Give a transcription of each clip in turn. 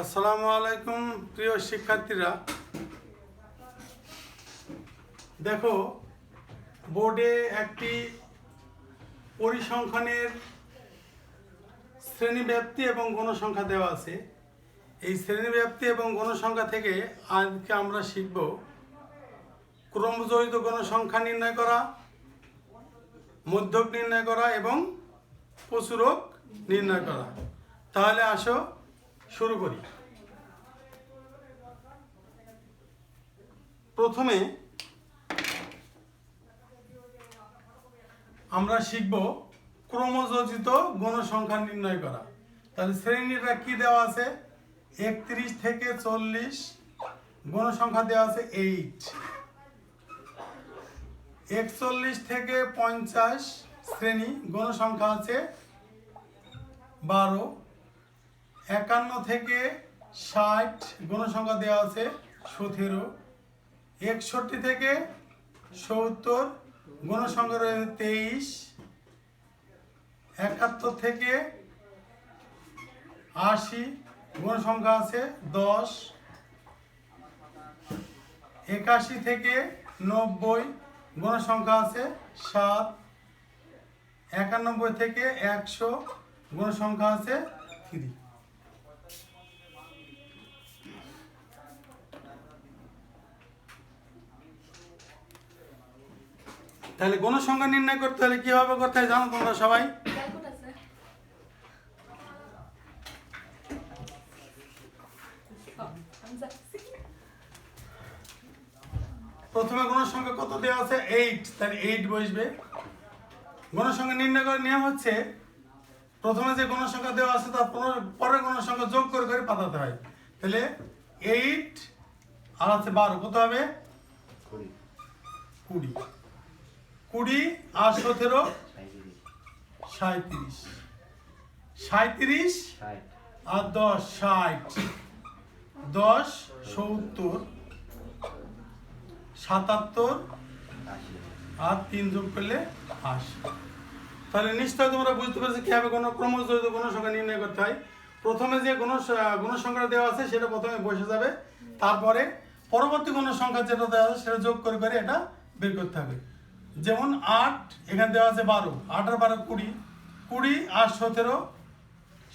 আসসালামু আলাইকুম প্রিয় শিক্ষার্থীরা, দেখো বোর্ডে একটি পরিসংখ্যানের শ্রেণীব্যাপ্তি এবং গণসংখ্যা দেওয়া আছে। এই শ্রেণীব্যাপ্তি এবং গণসংখ্যা থেকে আজকে আমরা শিখব ক্রমজড়িত গণসংখ্যা নির্ণয় করা, মধ্যক নির্ণয় করা এবং প্রচুরক নির্ণয় করা। তাহলে আসো শুরু করি। প্রথমে আমরা শিখব ক্রমযোজিত গণসংখ্যা নির্ণয় করা। তাহলে শ্রেণীটা কি দেওয়া আছে? 31 থেকে 40 গণসংখ্যা দেওয়া আছে 8। 41 থেকে 50 শ্রেণী গণসংখ্যা আছে 12। 51 থেকে 60 গণসংখ্যা দেওয়া আছে 17। 61 থেকে 70 গণসংখ্যা রয়েছে 23। 71 থেকে 80 গণসংখ্যা আছে 10। 81 থেকে 90 গণসংখ্যা আছে 7। 91 থেকে 100 গণসংখ্যা আছে 3। তাহলে গণসংখ্যা নির্ণয় করতে হলে কিভাবে করতে হয় জানো তোমরা সবাই? প্রথমে গণসংখ্যা কত দেওয়া আছে? 8। তাহলে 8 বসবে। গণসংখ্যা নির্ণয় করার নিয়ম হচ্ছে প্রথমে যে গণসংখ্যা দেওয়া আছে তার পরের গণসংখ্যা যোগ করে করে পাঠাতে হয়। তাহলে 8 আর আছে 12, কত হবে? 20। 20 আর 17 37। 37 আর 10 60। 10 70। 77 আর 3 যোগ করলে 80। তাহলে নিশ্চয় তোমরা বুঝতে পেরেছো কিভাবে কোনো ক্রমজড়িত গণসংখ্যা নির্ণয় করতে হয়। প্রথমে যে গণসংখ্যা দেওয়া আছে সেটা প্রথমে বসে যাবে, তারপরে পরবর্তী গণসংখ্যা যেটা দেওয়া আছে সেটা যোগ করে করে এটা বের করতে হবে। যেমন 8 এখানে দেওয়া আছে 12। 8 আর 12 20। 20 আর 17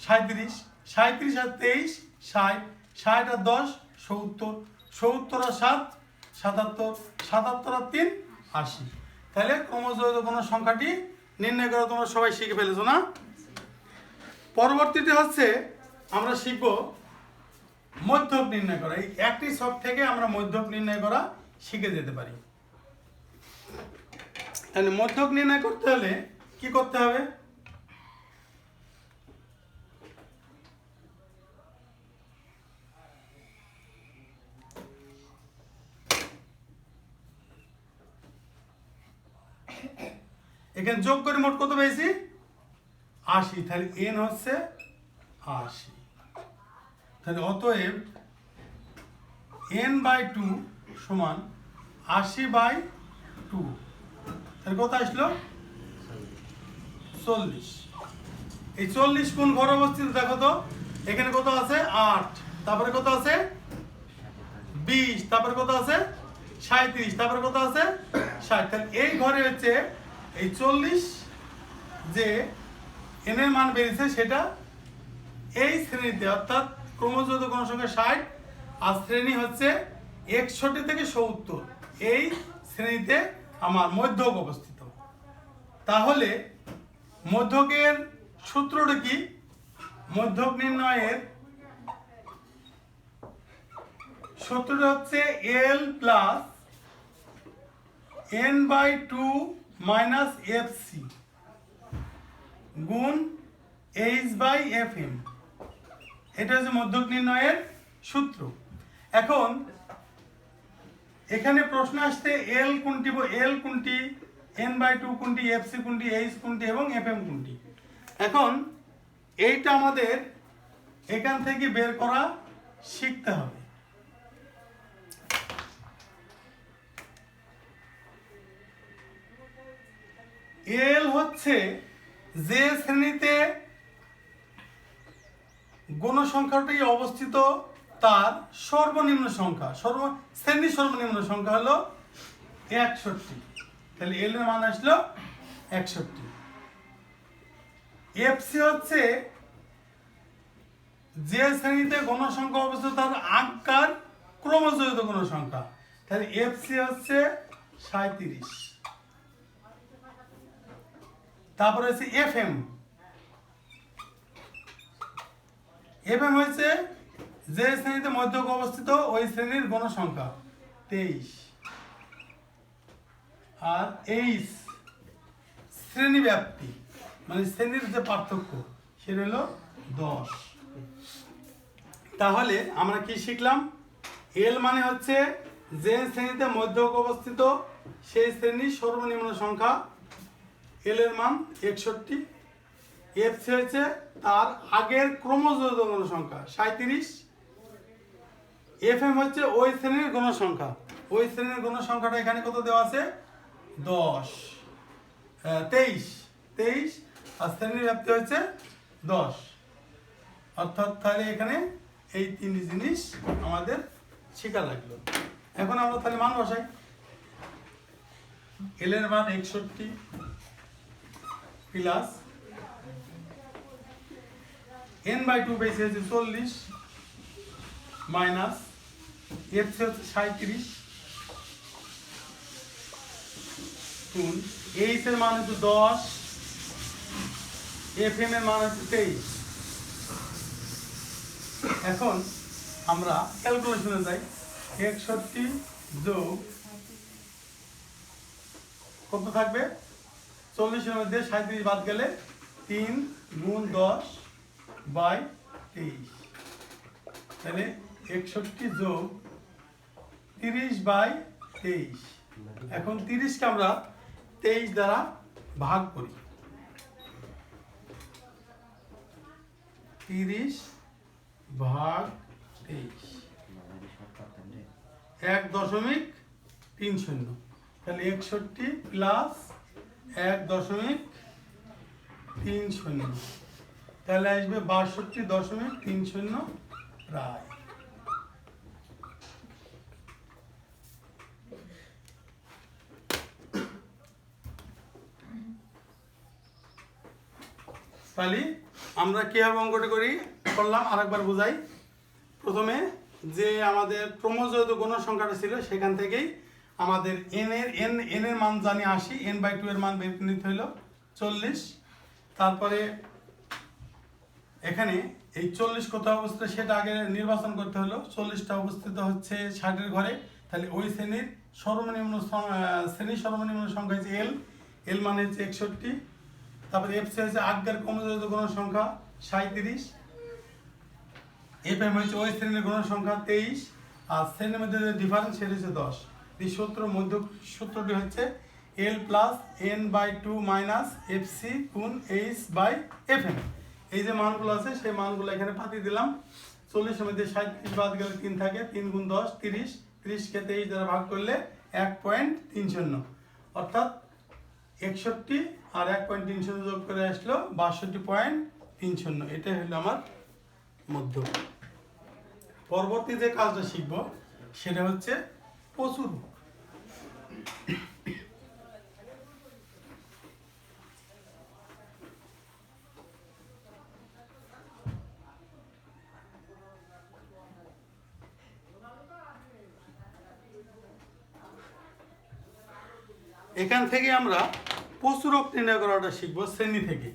37। 37 আর 23 60। 60 আর 10 70। 70 আর 7 77। 77 আর 3 80। তাহলে ক্রমজড়িত গণসংখ্যাটি নির্ণয় করা তোমরা সবাই শিখে ফেলেছো না? পরবর্তীতে হচ্ছে আমরা শিখব মধ্যক নির্ণয় করা। এই একটি ছক থেকে আমরা মধ্যক নির্ণয় করা শিখে যেতে পারি। তাহলে মধ্যক নির্ণয় করতে হলে কি করতে হবে? এখানে যোগ করে মোট কত পেয়েছি? 80। তাহলে n হচ্ছে 80। তাহলে অতএব n/2 সমান 80/2। তাহলে কত আসলো? 40। এই 40 কোন ঘর অবস্থিত দেখো তো। এখানে কত আছে? 8। তারপরে কত আছে? 20। তারপরে কত আছে? 37। তারপরে কত আছে? 60। তাহলে এই ঘরে হচ্ছে এই 40 যে n এর মান বেরিয়েছে সেটা এই শ্রেণীতে, অর্থাৎ ক্রমজড়িত গণসংখ্যা 60 আর শ্রেণী হচ্ছে 61 থেকে 70, এই শ্রেণীতে আমার মধ্যক অবস্থিত। তাহলে মধ্যকের সূত্রটা কি? মধ্যক নির্ণয়ের সূত্রটা হচ্ছে L plus n/2 minus FC গুণ H/FM। এটা হচ্ছে মধ্যক নির্ণয়ের সূত্র। এখন এখানে প্রশ্ন আসছে L কোনটি, n/2 কোনটি, FC কোনটি, H কোনটি এবং FM কোনটি। এখন এইটা আমাদের এখান থেকে বের করা শিখতে হবে। L হচ্ছে যে শ্রেণীতে গণসংখ্যাটি অবস্থিত তার সর্বনিম্ন সংখ্যা, শ্রেণীর সর্বনিম্ন সংখ্যা হলো 61। তাহলে এল এর মান আসলো 61। এফসি হচ্ছে যে শ্রেণীতে গণসংখ্যা অবস্থিত তার আগকার ক্রমজড়িত গণসংখ্যা, তাহলে এফসি হচ্ছে 37। তারপরে হচ্ছে এফএম। এফএম হচ্ছে যে শ্রেণীতে মধ্যক অবস্থিত ওই শ্রেণীর গণসংখ্যা 23। আর এইচ শ্রেণী ব্যাপ্তি, মানে শ্রেণীর যে পার্থক্য, সেটা হলো 10। তাহলে আমরা কি শিখলাম? এল মানে হচ্ছে যে শ্রেণীতে মধ্যক অবস্থিত সেই শ্রেণীর সর্বনিম্ন সংখ্যা, এল এর মান 61। এফসি হচ্ছে তার আগের ক্রমজড়িত গণসংখ্যা 37। এফএম হচ্ছে ওই শ্রেণীর গণসংখ্যা, ওই শ্রেণীর গণসংখ্যাটা এখানে কত দেওয়া আছে? 23। আর শ্রেণীর ব্যাপ্তি হচ্ছে 10। অর্থাৎ তাহলে এখানে এই তিনটি জিনিস আমাদের শেখা লাগলো। এখন আমরা তাহলে মান বসাই। এল এর মান 61 প্লাস n/2 বেশি হচ্ছে 40 মাইনাস এফসি হচ্ছে 37 গুণ এইচ এর মান হচ্ছে 10, এফএম এর মান হচ্ছে 23। এখন আমরা ক্যালকুলেশনে যাই। 61 যোগ কত থাকবে? 40 এর মধ্যে 37 বাদ গেলে 3 গুণ 10/23। তাহলে 61 যোগ 30/23। এখন 30কে আমরা 23 দ্বারা ভাগ করি। 30 ভাগ 23 1.30। তাহলে 61 প্লাস 1.30, তাহলে আসবে 62.30 রায়। তাহলে আমরা কিভাবে অঙ্কটা করলাম আরেকবার বোঝাই। প্রথমে যে আমাদের ক্রমজড়িত গণসংখ্যাটা ছিল সেখান থেকেই আমাদের এন এর মান জানি 80, n/2 এর মান বের নিতে হলো 40। তারপরে এখানে এই 40 কোথায় অবস্থিত সেটা আগে নির্বাচন করতে হলো। 40টা অবস্থিত হচ্ছে 60 এর ঘরে, তাহলে ওই শ্রেণীর সর্বনিম্ন সংখ্যা হচ্ছে এল মানে হচ্ছে 61। তারপরে এফসি হচ্ছে আগের ক্রমজড়িত গণসংখ্যা 37, এফএম হচ্ছে ওই শ্রেণীর গণসংখ্যা 23, আর শ্রেণীর মধ্যে যে ডিফারেন্স সেটা হচ্ছে 10। এই সূত্রটি হচ্ছে এল প্লাস n/2 মাইনাস এফসি গুণ h/fm। এই যে মানগুলো আছে সেই মানগুলো এখানে পাঠিয়ে দিলাম। 40 এর মধ্যে 37 বাদ গেলে 3 থাকে, 3 গুণ 10 30, 30কে 23 দ্বারা ভাগ করলে 1.30, অর্থাৎ 61 আর 1.30 যোগ করে আসলো 62.30। এটাই হলো আমার মধ্য। পরবর্তী যে কাজটা শিখব সেটা হচ্ছে প্রচুর। এখান থেকে আমরা প্রচুরক নির্ণয় করাটা শিখবো শ্রেণী থেকে।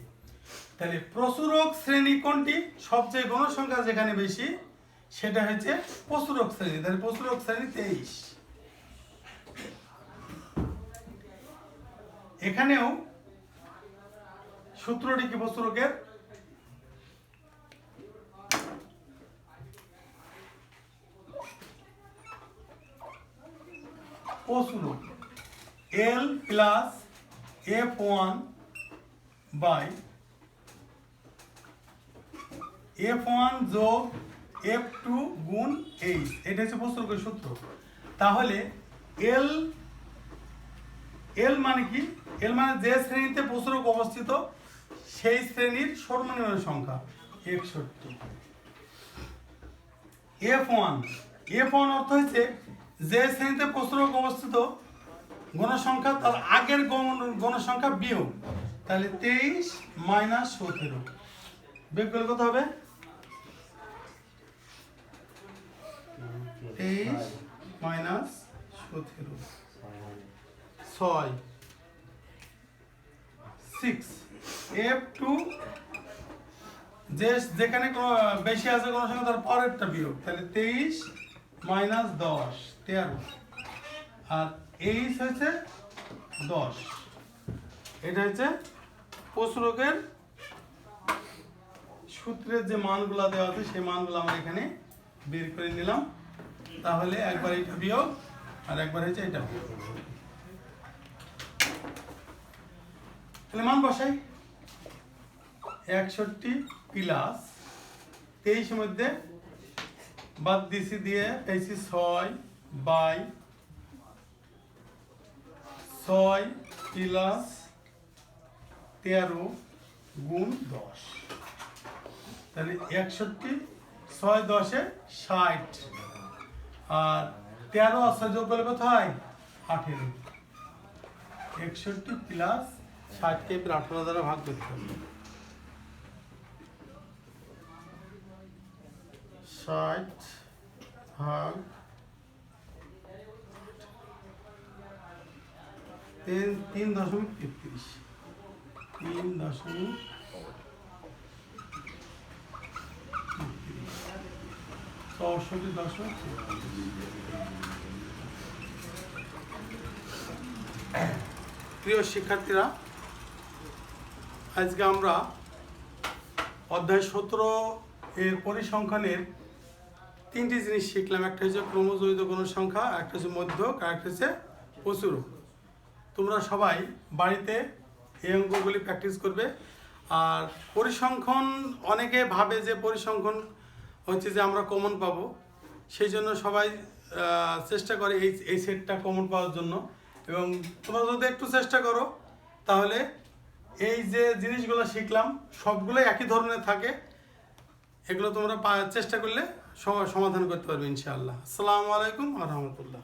তাহলে প্রচুরক শ্রেণী কোনটি? সবচেয়ে গণসংখ্যা যেখানে বেশি সেটা হচ্ছে প্রচুরক শ্রেণী। তাহলে প্রচুরক শ্রেণী 23। এখানেও সূত্রটি কি প্রচুরকের? প্রচুরক L plus F1 by F1 যোগ F2 গুণ H, এটা হচ্ছে প্রচুরকের সূত্র। তাহলে L মানে কি? L মানে যে শ্রেণীতে প্রচুরক অবস্থিত সেই শ্রেণীর সর্বনিম্ন সংখ্যা 61। F1 অর্থ হচ্ছে যে শ্রেণীতে প্রস্তুরক অবস্থিত গণসংখ্যা তার আগের গণসংখ্যা বিয়োগ। তাহলে 23 মাইনাস 17 বিয়োগ করলে কত হবে? 23 মাইনাস 17 6 6 F2 যেখানে বেশি আছে কোনো সংখ্যা তার পরেরটা বিয়োগ। তাহলে 23 মাইনাস 10 13 আর এইচ হচ্ছে 10। এটা হচ্ছে প্রস্তুরকের সূত্রের যে মানগুলো দেওয়া আছে সেই মানগুলো আমরা এখানে বের করে নিলাম। তাহলে একবার এটা বিয়োগ আর একবার হচ্ছে এটা বিয়োগ। তাহলে মান বসাই। 61 প্লাস 23 মধ্যে বাদ দিছি দিয়ে পেয়েছি 6 বাই 6 প্লাস 13 গুণ 10। তাহলে 61 6 10 60 আর 13 আর 6 যোগ করলে কত হয়? 18। 61 প্লাস 60 কে 18 দ্বারা ভাগ করতে হবে। 60 ভাগ 3.33 3.33 64.6। প্রিয় শিক্ষার্থীরা, আজকে আমরা অধ্যায় 17 এর পরিসংখ্যানের 3টি জিনিস শিখলাম। একটা হচ্ছে ক্রমজড়িত গণসংখ্যা, একটা হচ্ছে মধ্যক, আর একটা হচ্ছে প্রচুরক। তোমরা সবাই বাড়িতে এই অঙ্কগুলি প্র্যাকটিস করবে। আর পরিসংখ্যান অনেকে ভাবে যে পরিসংখ্যান হচ্ছে যে আমরা কমন পাবো, সেই জন্য সবাই চেষ্টা করে এই সেটটা কমন পাওয়ার জন্য। এবং তোমরা যদি একটু চেষ্টা করো তাহলে এই যে জিনিসগুলো শিখলাম সবগুলোই একই ধরনের থাকে। এগুলো তোমরা চেষ্টা করলে সমাধান করতে পারবে ইনশাআল্লাহ। আসসালামু আলাইকুম ওয়া রাহমাতুল্লাহ।